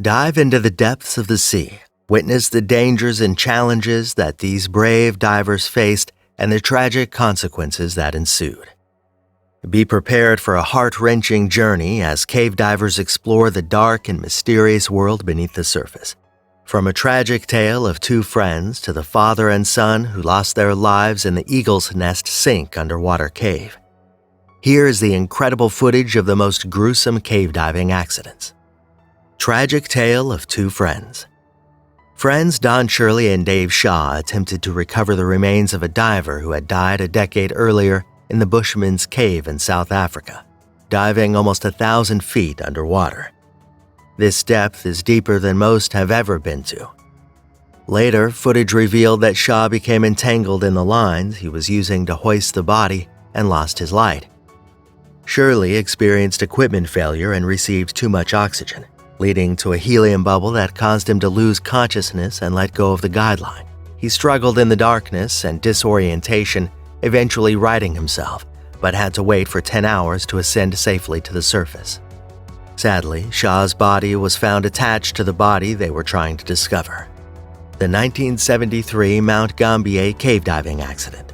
Dive into the depths of the sea, witness the dangers and challenges that these brave divers faced and the tragic consequences that ensued. Be prepared for a heart-wrenching journey as cave divers explore the dark and mysterious world beneath the surface. From a tragic tale of two friends to the father and son who lost their lives in the Eagle's Nest Sink underwater cave. Here is the incredible footage of the most gruesome cave diving accidents. Tragic tale of two friends. Friends Don Shirley and Dave Shaw attempted to recover the remains of a diver who had died a decade earlier in the Bushman's Cave in South Africa, diving almost 1,000 feet underwater. This depth is deeper than most have ever been to. Later, footage revealed that Shaw became entangled in the lines he was using to hoist the body and lost his light. Shirley experienced equipment failure and received too much oxygen, leading to a helium bubble that caused him to lose consciousness and let go of the guideline. He struggled in the darkness and disorientation, eventually righting himself, but had to wait for 10 hours to ascend safely to the surface. Sadly, Shaw's body was found attached to the body they were trying to discover. The 1973 Mount Gambier cave diving accident.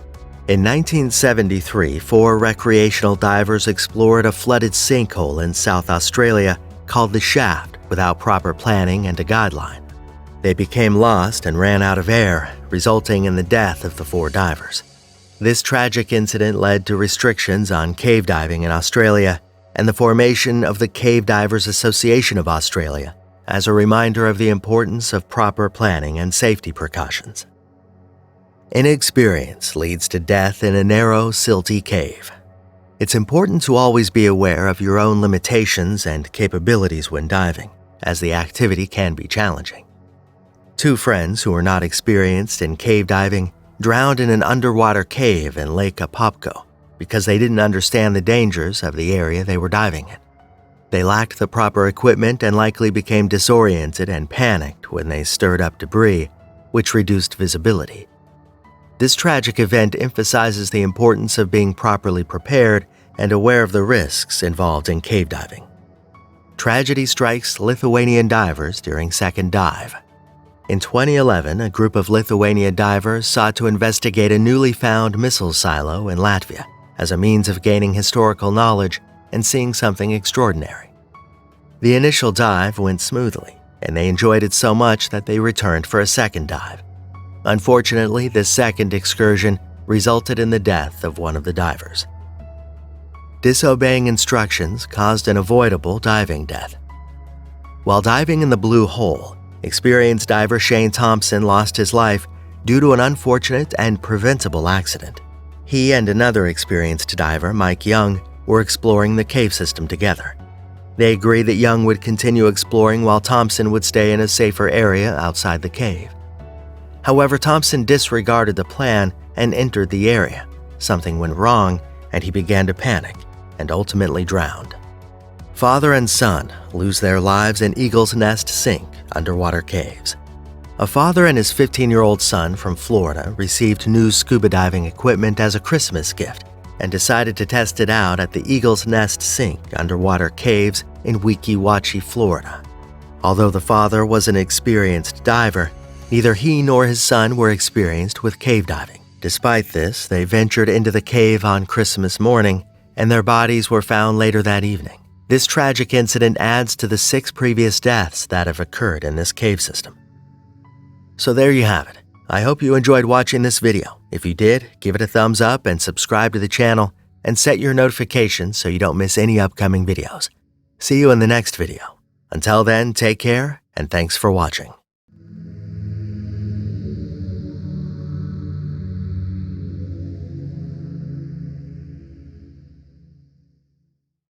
In 1973, 4 recreational divers explored a flooded sinkhole in South Australia called the Shaft without proper planning and a guideline. They became lost and ran out of air, resulting in the death of the 4 divers. This tragic incident led to restrictions on cave diving in Australia and the formation of the Cave Divers Association of Australia as a reminder of the importance of proper planning and safety precautions. Inexperience leads to death in a narrow, silty cave. It's important to always be aware of your own limitations and capabilities when diving, as the activity can be challenging. 2 friends who were not experienced in cave diving drowned in an underwater cave in Lake Apopko because they didn't understand the dangers of the area they were diving in. They lacked the proper equipment and likely became disoriented and panicked when they stirred up debris, which reduced visibility. This tragic event emphasizes the importance of being properly prepared and aware of the risks involved in cave diving. Tragedy strikes Lithuanian divers during second dive. In 2011, a group of Lithuania divers sought to investigate a newly found missile silo in Latvia as a means of gaining historical knowledge and seeing something extraordinary. The initial dive went smoothly, and they enjoyed it so much that they returned for a second dive. Unfortunately, this second excursion resulted in the death of one of the divers. Disobeying instructions caused an avoidable diving death. While diving in the Blue Hole, experienced diver Shane Thompson lost his life due to an unfortunate and preventable accident. He and another experienced diver, Mike Young, were exploring the cave system together. They agreed that Young would continue exploring while Thompson would stay in a safer area outside the cave. However, Thompson disregarded the plan and entered the area. Something went wrong, and he began to panic and ultimately drowned. Father and son lose their lives in Eagle's Nest Sink underwater caves. A father and his 15-year-old son from Florida received new scuba diving equipment as a Christmas gift and decided to test it out at the Eagle's Nest Sink underwater caves in Weeki Wachee, Florida. Although the father was an experienced diver, neither he nor his son were experienced with cave diving. Despite this, they ventured into the cave on Christmas morning, and their bodies were found later that evening. This tragic incident adds to the 6 previous deaths that have occurred in this cave system. So there you have it. I hope you enjoyed watching this video. If you did, give it a thumbs up and subscribe to the channel, and set your notifications so you don't miss any upcoming videos. See you in the next video. Until then, take care, and thanks for watching.